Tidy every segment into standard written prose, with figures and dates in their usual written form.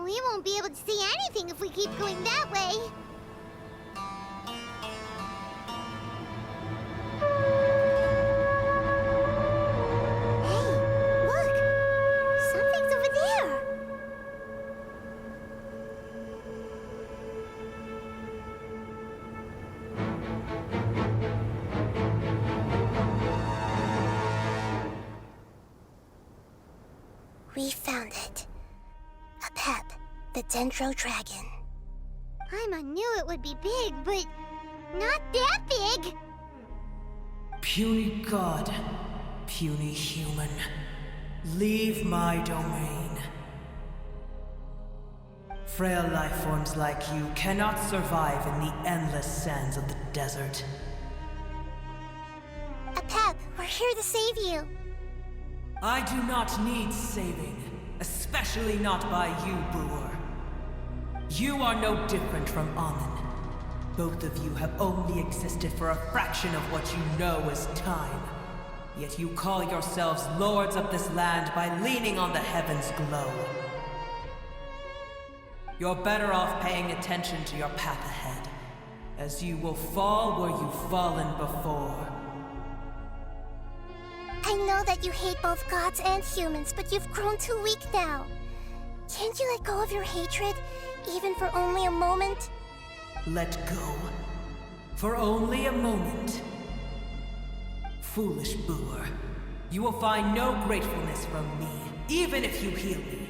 We won't be able to see anything if we keep going that way. Hey, look! Something's over there! We found it. A pep, the Dendro Dragon. Paimon knew it would be big, but not that big! Puny god, puny human, leave my domain. Frail life forms like you cannot survive in the endless sands of the desert. A pep, we're here to save you. I do not need saving, especially not by you, Brewer. You are no different from Amun. Both of you have only existed for a fraction of what you know as time. Yet you call yourselves lords of this land by leaning on the heavens' glow. You're better off paying attention to your path ahead, as you will fall where you've fallen before. I know that you hate both gods and humans, but you've grown too weak now. Can't you let go of your hatred, even for only a moment? Let go. For only a moment. Foolish Brewer. You will find no gratefulness from me, even if you heal me.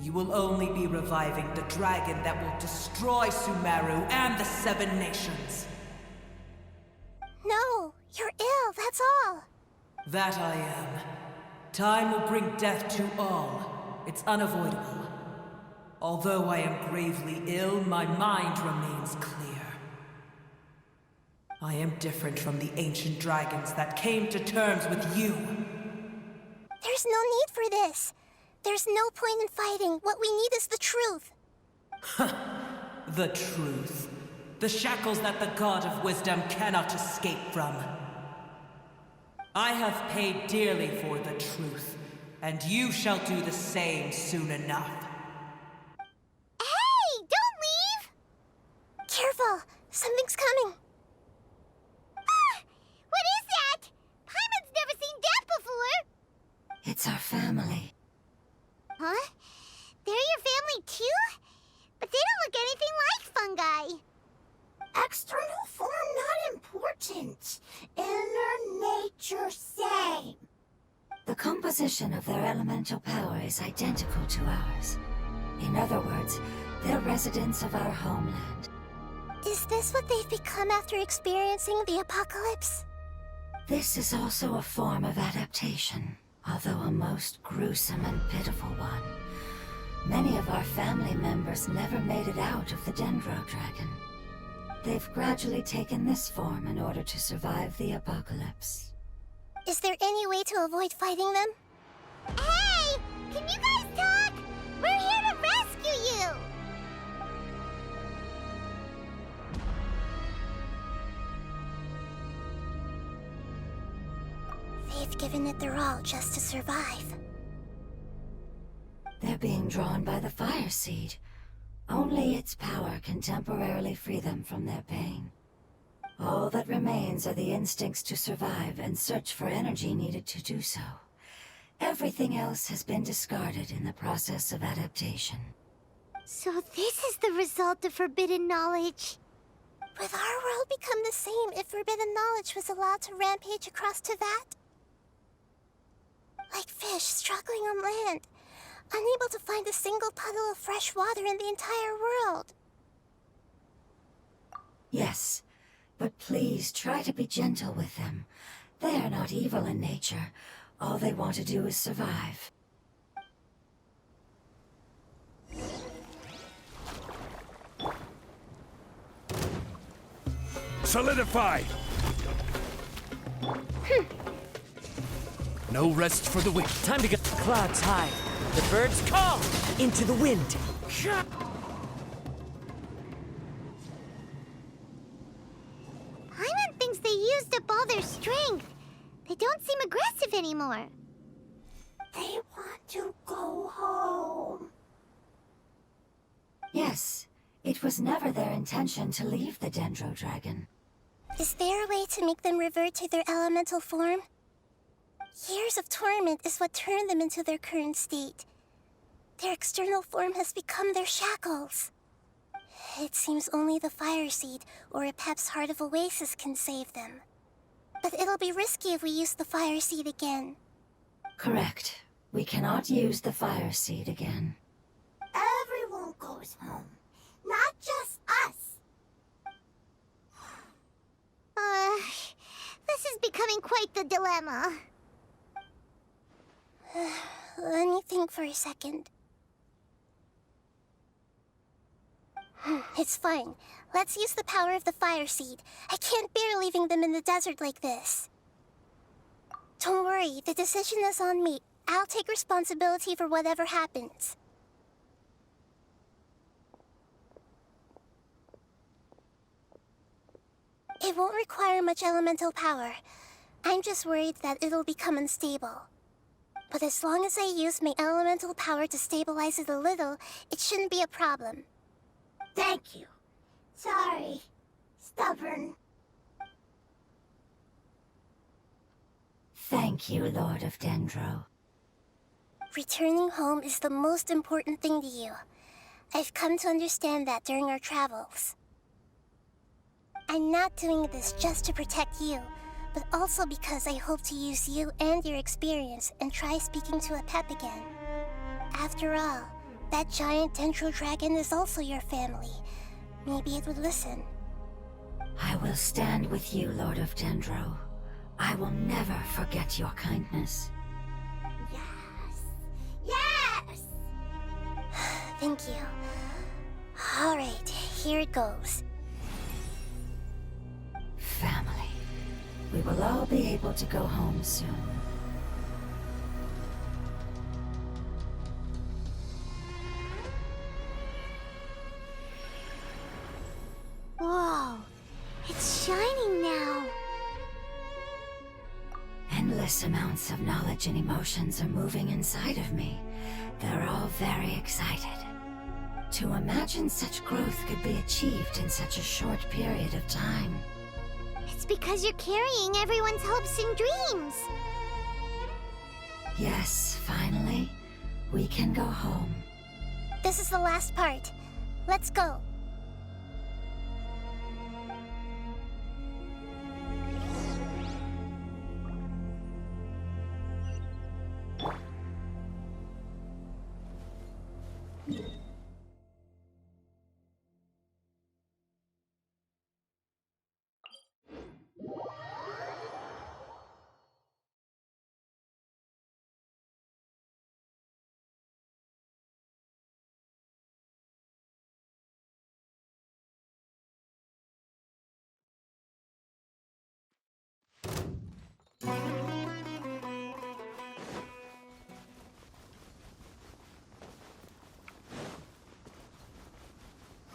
You will only be reviving the dragon that will destroy Sumeru and the Seven Nations. No, you're ill, that's all. That I am. Time will bring death to all. It's unavoidable. Although I am gravely ill, my mind remains clear. I am different from the ancient dragons that came to terms with you. There's no need for this. There's no point in fighting. What we need is the truth. The truth. The shackles that the God of Wisdom cannot escape from. I have paid dearly for the truth, and you shall do the same soon enough. Hey! Don't leave! Careful! Something's coming. Ah! What is that? Paimon's never seen that before! It's our family. Huh? They're your family too? But they don't look anything like fungi. External form not important. Inner nature same. The composition of their elemental power is identical to ours. In other words, they're residents of our homeland. Is this what they've become after experiencing the apocalypse? This is also a form of adaptation, although a most gruesome and pitiful one. Many of our family members never made it out of the Dendro Dragon. They've gradually taken this form in order to survive the apocalypse. Is there any way to avoid fighting them? Hey! Can you guys talk? We're here to rescue you! They've given it their all just to survive. They're being drawn by the fire seed. Only its power can temporarily free them from their pain. All that remains are the instincts to survive and search for energy needed to do so. Everything else has been discarded in the process of adaptation. So this is the result of forbidden knowledge. Would our world become the same if forbidden knowledge was allowed to rampage across Teyvat? Like fish struggling on land, unable to find a single puddle of fresh water in the entire world. Yes, but please try to be gentle with them. They are not evil in nature. All they want to do is survive. Solidify! No rest for the wicked. Time to get the clouds high. The birds call into the wind. Paimon thinks they used up all their strength. They don't seem aggressive anymore. They want to go home. Yes, it was never their intention to leave the Dendro Dragon. Is there a way to make them revert to their elemental form? Years of torment is what turned them into their current state. Their external form has become their shackles. It seems only the Fire Seed or Epep's Heart of Oasis can save them. But it'll be risky if we use the Fire Seed again. Correct. We cannot use the Fire Seed again. Everyone goes home, not just us. This is becoming quite the dilemma. Let me think for a second. It's fine. Let's use the power of the Fire Seed. I can't bear leaving them in the desert like this. Don't worry, the decision is on me. I'll take responsibility for whatever happens. It won't require much elemental power. I'm just worried that it'll become unstable. But as long as I use my elemental power to stabilize it a little, it shouldn't be a problem. Thank you. Sorry. Stubborn. Thank you, Lord of Dendro. Returning home is the most important thing to you. I've come to understand that during our travels. I'm not doing this just to protect you, but also because I hope to use you and your experience and try speaking to Epep again. After all, that giant Dendro Dragon is also your family. Maybe it would listen. I will stand with you, Lord of Dendro. I will never forget your kindness. Yes. Yes! Thank you. All right, here it goes. Family. We will all be able to go home soon. Whoa, it's shining now. Endless amounts of knowledge and emotions are moving inside of me. They're all very excited. To imagine such growth could be achieved in such a short period of time. It's because you're carrying everyone's hopes and dreams. Yes, finally, we can go home. This is the last part. Let's go.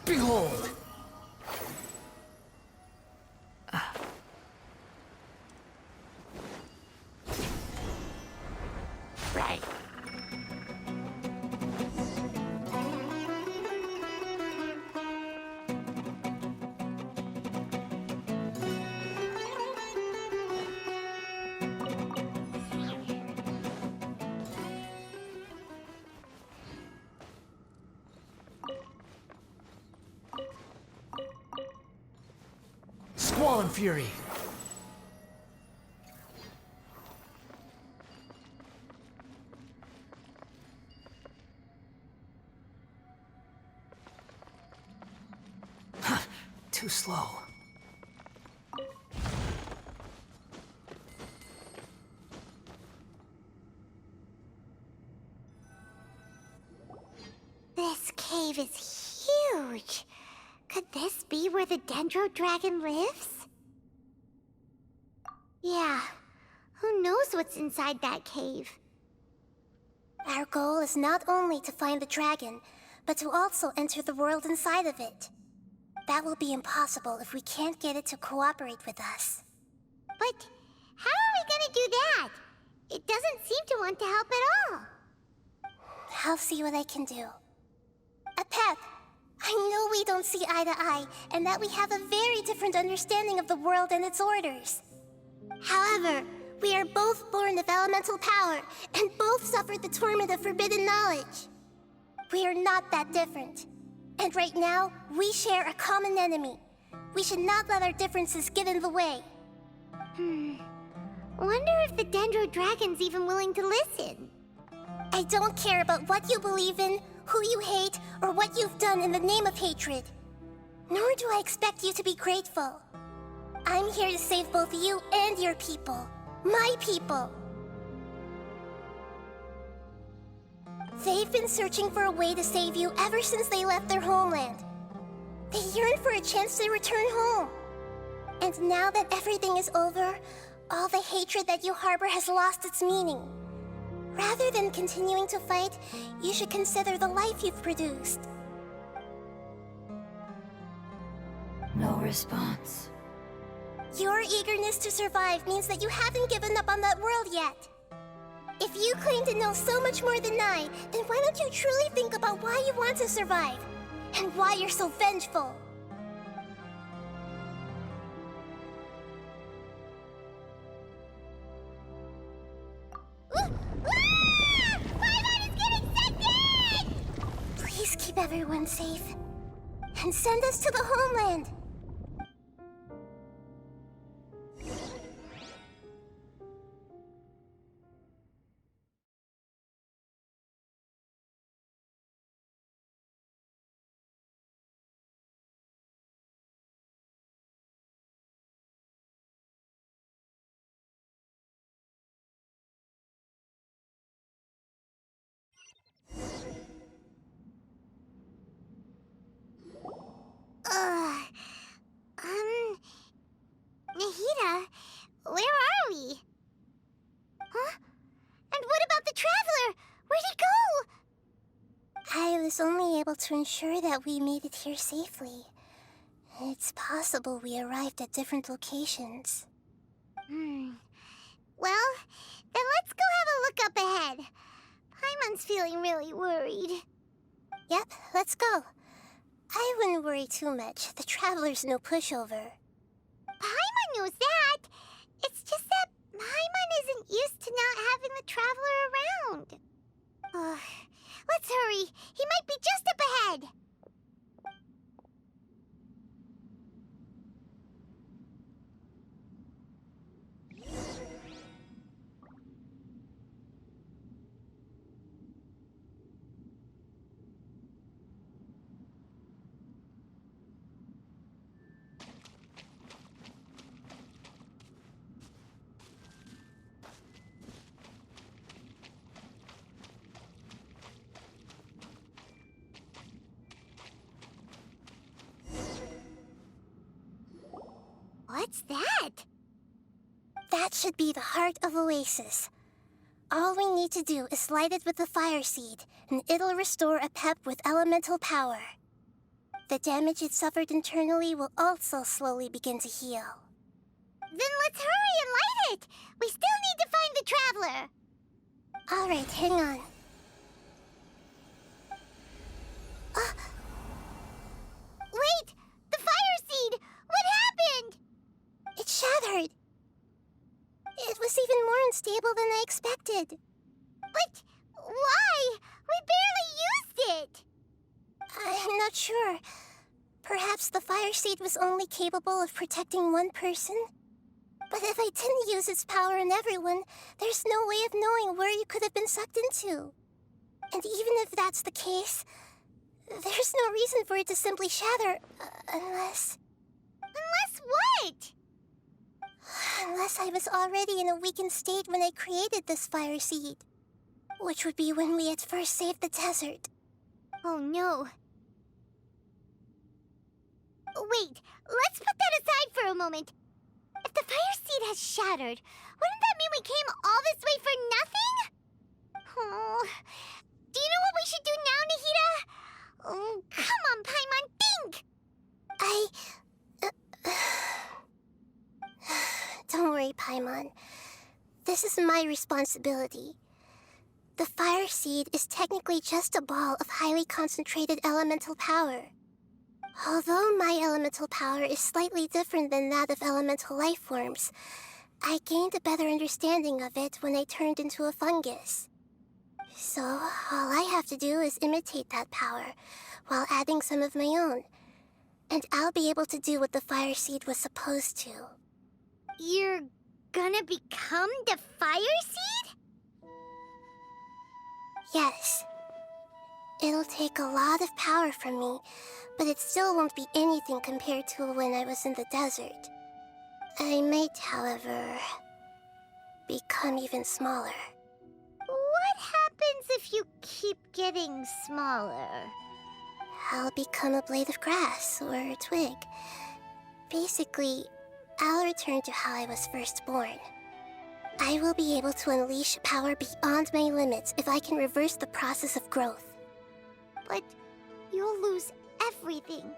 Behold! Right. Squall and Fury. Too slow. This cave is huge. Could this be where the Dendro Dragon lives? Yeah, who knows what's inside that cave? Our goal is not only to find the dragon, but to also enter the world inside of it. That will be impossible if we can't get it to cooperate with us. But how are we gonna do that? It doesn't seem to want to help at all. I'll see what I can do. Epep, I know we don't see eye to eye, and that we have a very different understanding of the world and its orders. However, we are both born of elemental power, and both suffered the torment of forbidden knowledge. We are not that different. And right now, we share a common enemy. We should not let our differences get in the way. Wonder if the Dendro Dragon's even willing to listen. I don't care about what you believe in, who you hate, or what you've done in the name of hatred. Nor do I expect you to be grateful. I'm here to save both you and your people. My people. They've been searching for a way to save you ever since they left their homeland. They yearn for a chance to return home. And now that everything is over, all the hatred that you harbor has lost its meaning. Rather than continuing to fight, you should consider the life you've produced. No response. Your eagerness to survive means that you haven't given up on that world yet. If you claim to know so much more than I, then why don't you truly think about why you want to survive? And why you're so vengeful? Paimon is getting sent in! Please keep everyone safe. And send us to the homeland. Nahida, where are we? Huh? And what about the Traveler? Where'd he go? I was only able to ensure that we made it here safely. It's possible we arrived at different locations. Well, then let's go have a look up ahead. Paimon's feeling really worried. Yep, let's go. I wouldn't worry too much. The Traveler's no pushover. Paimon knows that. It's just that Paimon isn't used to not having the Traveler around. Let's hurry. He might be just up ahead. What's that? That should be the heart of Oasis. All we need to do is light it with the fire seed, and it'll restore a pep with elemental power. The damage it suffered internally will also slowly begin to heal. Then let's hurry and light it! We still need to find the Traveler! Alright, hang on. Wait! The fire seed! What happened? It shattered. It was even more unstable than I expected. But why? We barely used it! I'm not sure. Perhaps the fire seed was only capable of protecting one person? But if I didn't use its power on everyone, there's no way of knowing where you could have been sucked into. And even if that's the case, there's no reason for it to simply shatter, unless... Unless what? Unless I was already in a weakened state when I created this fire seed. Which would be when we had first saved the desert. Oh no. Wait, let's put that aside for a moment. If the fire seed has shattered, wouldn't that mean we came all this way for nothing? Oh, do you know what we should do now, Nahida? Oh, come on, Paimon, think! Don't worry, Paimon. This is my responsibility. The fire seed is technically just a ball of highly concentrated elemental power. Although my elemental power is slightly different than that of elemental life forms, I gained a better understanding of it when I turned into a fungus. So, all I have to do is imitate that power, while adding some of my own. And I'll be able to do what the fire seed was supposed to. You're gonna become the fire seed? Yes. It'll take a lot of power from me, but it still won't be anything compared to when I was in the desert. I might, however, become even smaller. What happens if you keep getting smaller? I'll become a blade of grass or a twig. Basically, I'll return to how I was first born. I will be able to unleash power beyond my limits if I can reverse the process of growth. But you'll lose everything.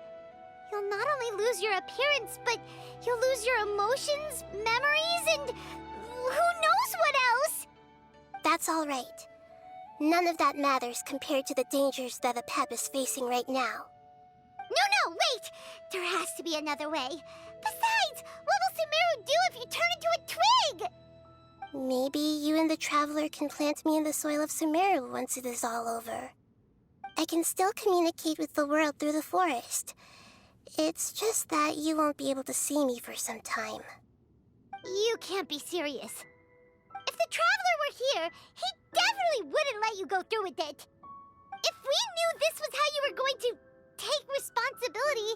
You'll not only lose your appearance, but you'll lose your emotions, memories, and who knows what else? That's all right. None of that matters compared to the dangers that a Pep is facing right now. No, wait! There has to be another way. Besides, what will Sumeru do if you turn into a twig? Maybe you and the Traveler can plant me in the soil of Sumeru once it is all over. I can still communicate with the world through the forest. It's just that you won't be able to see me for some time. You can't be serious. If the Traveler were here, he definitely wouldn't let you go through with it. If we knew this was how you were going to take responsibility,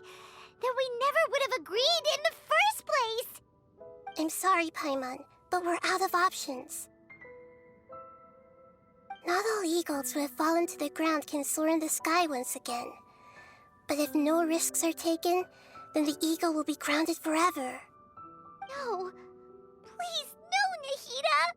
then we never would have agreed in the first place. I'm sorry, Paimon, but we're out of options. Not all eagles who have fallen to the ground can soar in the sky once again. But if no risks are taken, then the eagle will be grounded forever. No. Please, no, Nahida!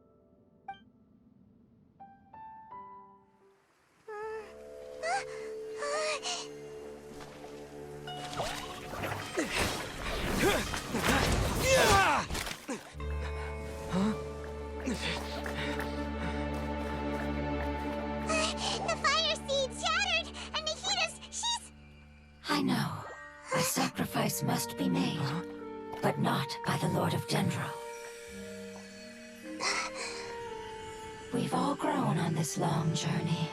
The fire seed shattered, and she's... I know. A sacrifice must be made, but not by the Lord of Dendro. We've all grown on this long journey.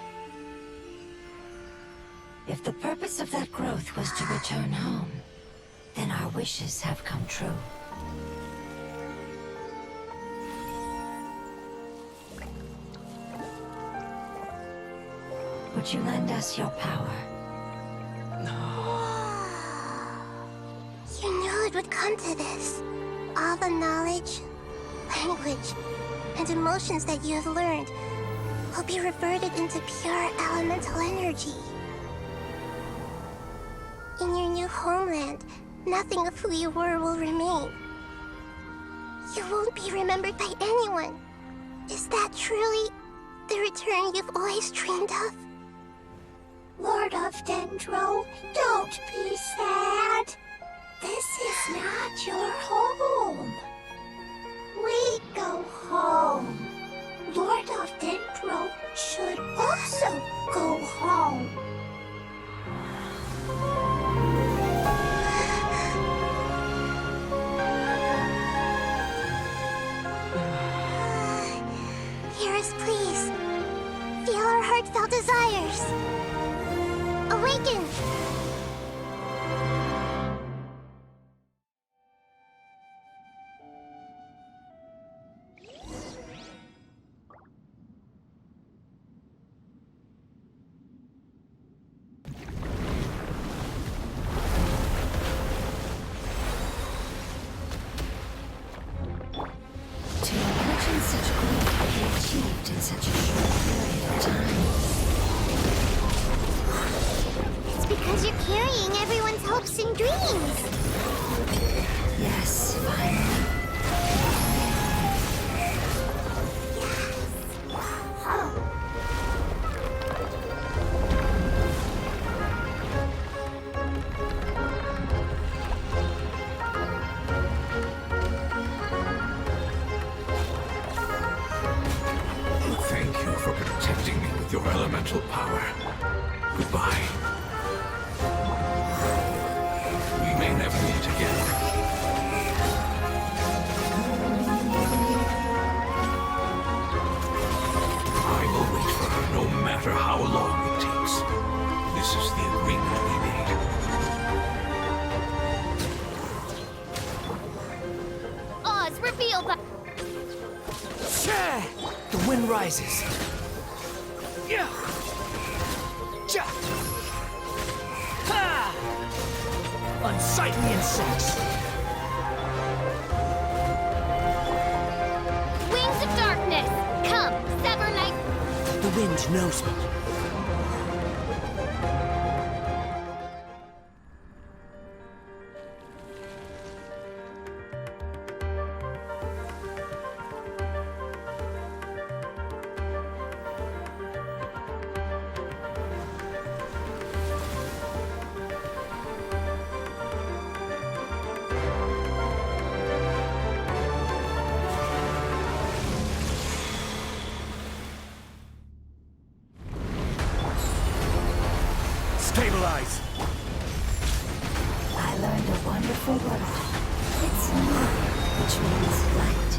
If the purpose of that growth was to return home, then our wishes have come true. Would you lend us your power? You knew it would come to this. All the knowledge, language, and emotions that you have learned will be reverted into pure elemental energy. In your new homeland, nothing of who you were will remain. You won't be remembered by anyone. Is that truly the return you've always dreamed of? Lord of Dendro, don't be sad. This is not your home. We go home. Lord of Dendro should also go home. Hear us, please. Feel our heartfelt desires. Awaken! To imagine such growth could be achieved in such a short period of time. It's because you're carrying everyone's hopes and dreams. Yes, finally. Thank you for protecting me with your elemental power. Goodbye. matter how long it takes. This is the agreement we made. Oz, reveal the... The wind rises. Yeah. Ja. Ha! Unsightly insects. Wings of darkness! Come, sever night... The wind knows me. Stabilize! I learned a wonderful word. It's new, which means light.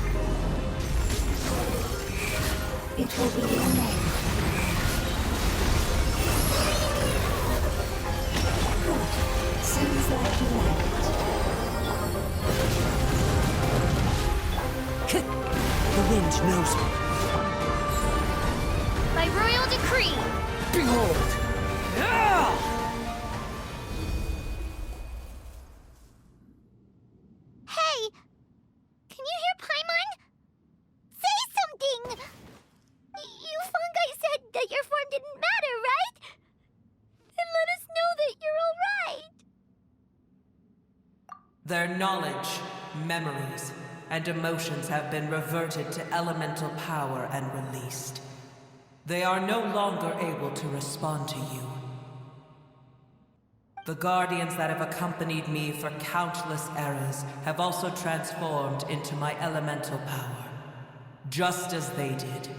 It will be your name. Good. Seems like you like it. The wind knows me. By royal decree! Behold! Hey! Can you hear Paimon? Say something! You fungi said that your form didn't matter, right? Then let us know that you're alright! Their knowledge, memories, and emotions have been reverted to elemental power and released. They are no longer able to respond to you. The guardians that have accompanied me for countless eras have also transformed into my elemental power, just as they did.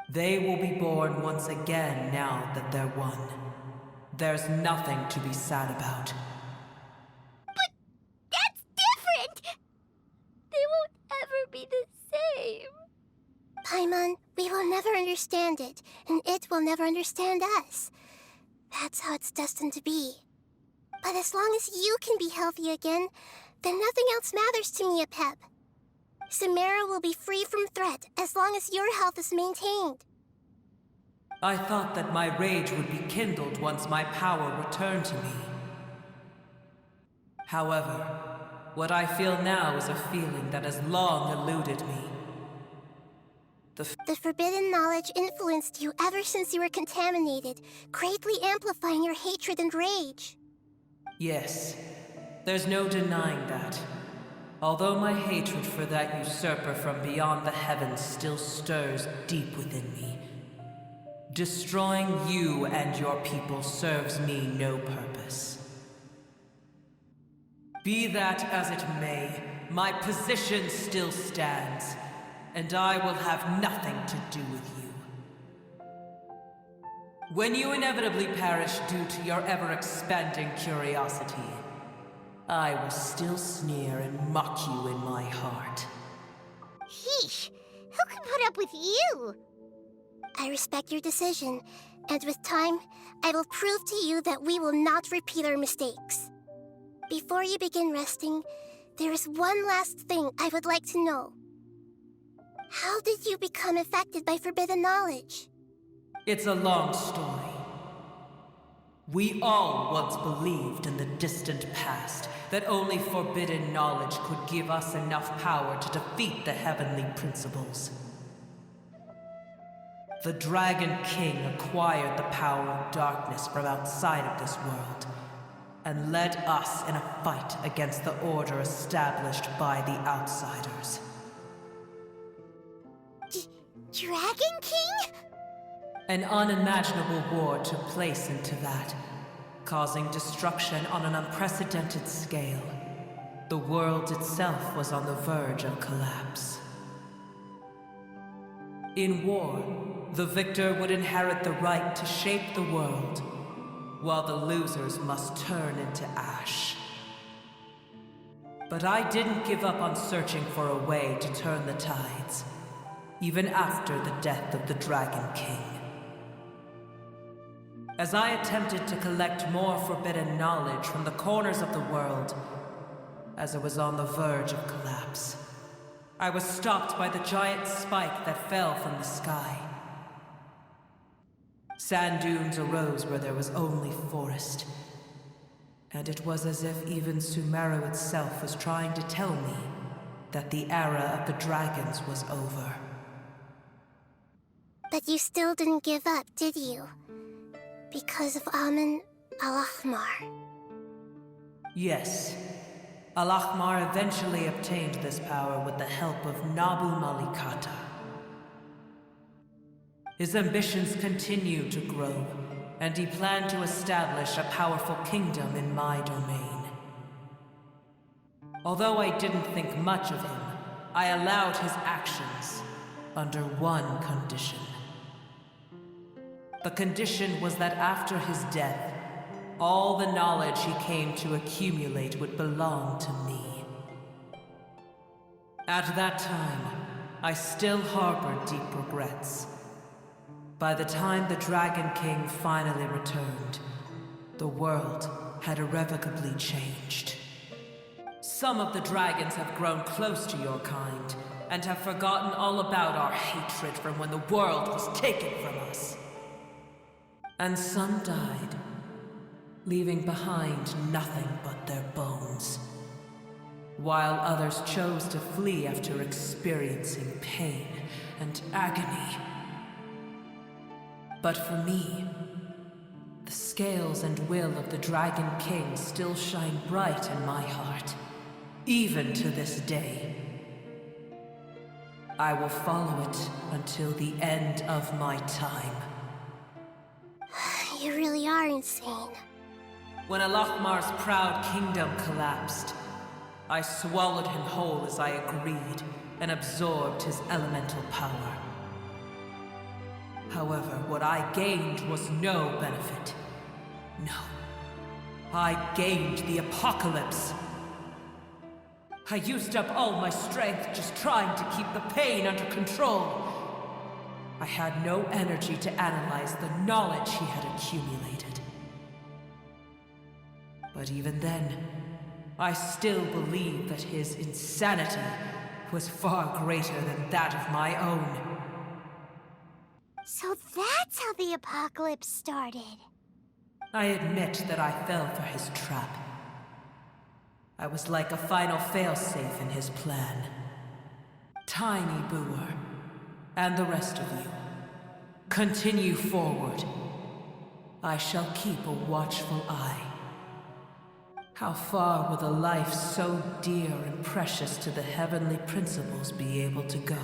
They will be born once again now that they're one. There's nothing to be sad about. But that's different! They won't ever be the same. Paimon, we will never understand it, and it will never understand us. That's how it's destined to be. But as long as you can be healthy again, then nothing else matters to me, Apep. Samara will be free from threat as long as your health is maintained. I thought that my rage would be kindled once my power returned to me. However, what I feel now is a feeling that has long eluded me. The forbidden knowledge influenced you ever since you were contaminated, greatly amplifying your hatred and rage. Yes, there's no denying that. Although my hatred for that usurper from beyond the heavens still stirs deep within me, destroying you and your people serves me no purpose. Be that as it may, my position still stands, and I will have nothing to do with you. When you inevitably perish due to your ever-expanding curiosity, I will still sneer and mock you in my heart. Heesh! Who can put up with you? I respect your decision, and with time, I will prove to you that we will not repeat our mistakes. Before you begin resting, there is one last thing I would like to know. How did you become affected by forbidden knowledge? It's a long story. We all once believed in the distant past that only forbidden knowledge could give us enough power to defeat the heavenly principles. The Dragon King acquired the power of darkness from outside of this world, and led us in a fight against the order established by the outsiders. Dragon King? An unimaginable war took place into that, causing destruction on an unprecedented scale. The world itself was on the verge of collapse. In war, the victor would inherit the right to shape the world, while the losers must turn into ash. But I didn't give up on searching for a way to turn the tides, even after the death of the Dragon King. As I attempted to collect more forbidden knowledge from the corners of the world, as I was on the verge of collapse, I was stopped by the giant spike that fell from the sky. Sand dunes arose where there was only forest, and it was as if even Sumeru itself was trying to tell me that the era of the dragons was over. But you still didn't give up, did you? Because of Amun al-Ahmar. Yes. Al-Ahmar eventually obtained this power with the help of Nabu Malikata. His ambitions continued to grow, and he planned to establish a powerful kingdom in my domain. Although I didn't think much of him, I allowed his actions under one condition. The condition was that after his death, all the knowledge he came to accumulate would belong to me. At that time, I still harbored deep regrets. By the time the Dragon King finally returned, the world had irrevocably changed. Some of the dragons have grown close to your kind, and have forgotten all about our hatred from when the world was taken from us. And some died, leaving behind nothing but their bones, while others chose to flee after experiencing pain and agony. But for me, the scales and will of the Dragon King still shine bright in my heart, even to this day. I will follow it until the end of my time. You really are insane. When Al-Ahmar's proud kingdom collapsed, I swallowed him whole as I agreed and absorbed his elemental power. However, what I gained was no benefit. No. I gained the apocalypse. I used up all my strength just trying to keep the pain under control. I had no energy to analyze the knowledge he had accumulated. But even then, I still believed that his insanity was far greater than that of my own. So that's how the apocalypse started. I admit that I fell for his trap. I was like a final failsafe in his plan. Tiny Boer, and the rest of you, continue forward. I shall keep a watchful eye. How far will a life so dear and precious to the heavenly principles be able to go?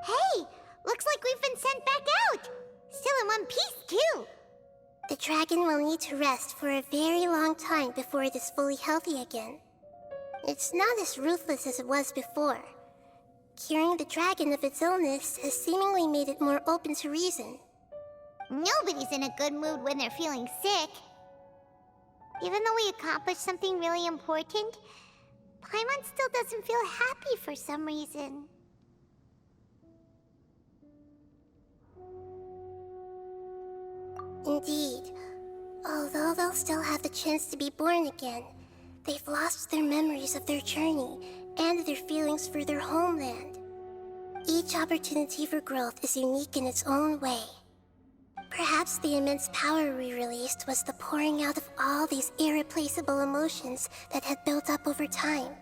Hey! Looks like we've been sent back out! Still in one piece, too! The dragon will need to rest for a very long time before it is fully healthy again. It's not as ruthless as it was before. Curing the dragon of its illness has seemingly made it more open to reason. Nobody's in a good mood when they're feeling sick. Even though we accomplished something really important, Paimon still doesn't feel happy for some reason. Indeed. Although they'll still have the chance to be born again, they've lost their memories of their journey and their feelings for their homeland. Each opportunity for growth is unique in its own way. Perhaps the immense power we released was the pouring out of all these irreplaceable emotions that had built up over time.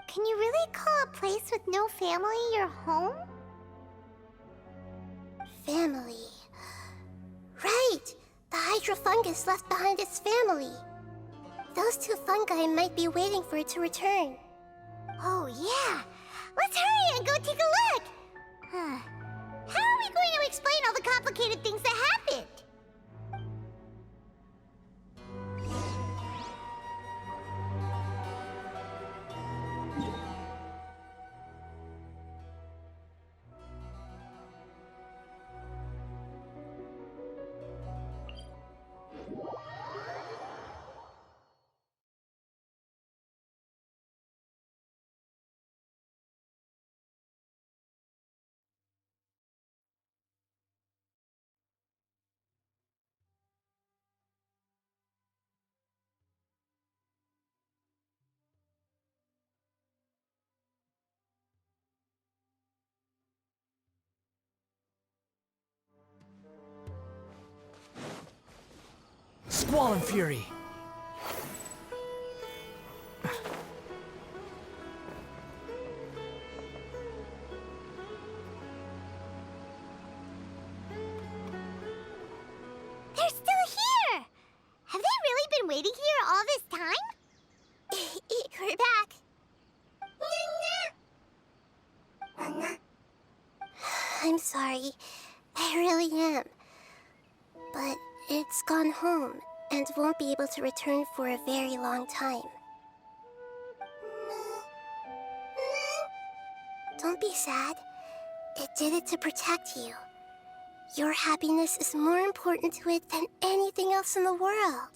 Can you really call a place with no family your home? Family. Right! The Hydra fungus left behind its family. Those two fungi might be waiting for it to return. Oh, yeah. Let's hurry and go take a look. How are we going to explain all the complicated things that happened? Squall and Fury. They're still here! Have they really been waiting here all this time? We're back. I'm sorry. I really am. But it's gone home and won't be able to return for a very long time. Don't be sad. It did it to protect you. Your happiness is more important to it than anything else in the world.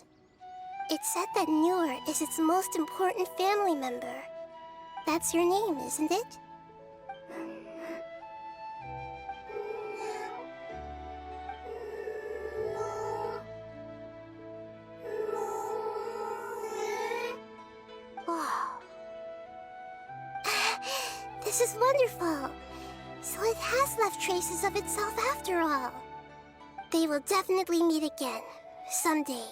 It's said that Nuer is its most important family member. That's your name, isn't it? Oh. This is wonderful. So it has left traces of itself after all. They will definitely meet again, someday.